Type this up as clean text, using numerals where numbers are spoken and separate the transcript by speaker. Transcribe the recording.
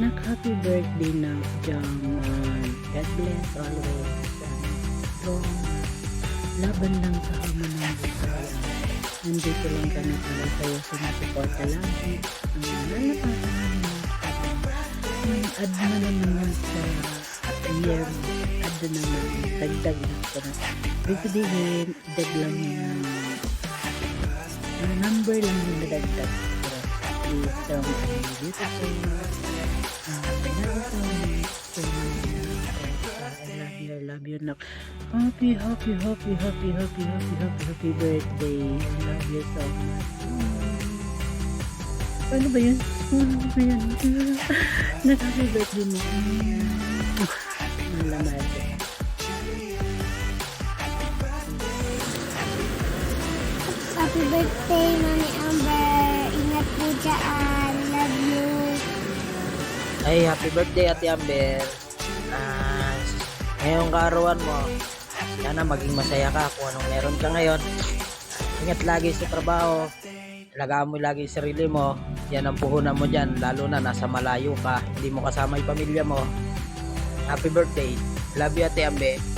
Speaker 1: Happy birthday na Jaman. God bless always. Strong. Laban lang sa hamon ng buhay. Nandito lang kami para sa'yo sumusuporta lagi. Lalapasan namin. Add mo na naman sa year mo. Add na naman. Dagdag na ko na. Ibig sabihin, lang yung number lang yung nadagdag. So, beautiful. I love you na. Happy birthday. I love you so much. Paano ba yun? Happy birthday mo. Malaman.
Speaker 2: Happy birthday, Mami Amber. Ingat po dyan. Love you.
Speaker 3: Ay, happy birthday Ate Amber. Ngayong kaarawan mo, sana maging masaya ka kung anong meron ka ngayon. Ingat lagi sa trabaho. Alagaan mo lagi yung sarili mo. Yan ang puhunan mo dyan, lalo na nasa malayo ka. Hindi mo kasama yung pamilya mo. Happy birthday. Love you Ate Amber.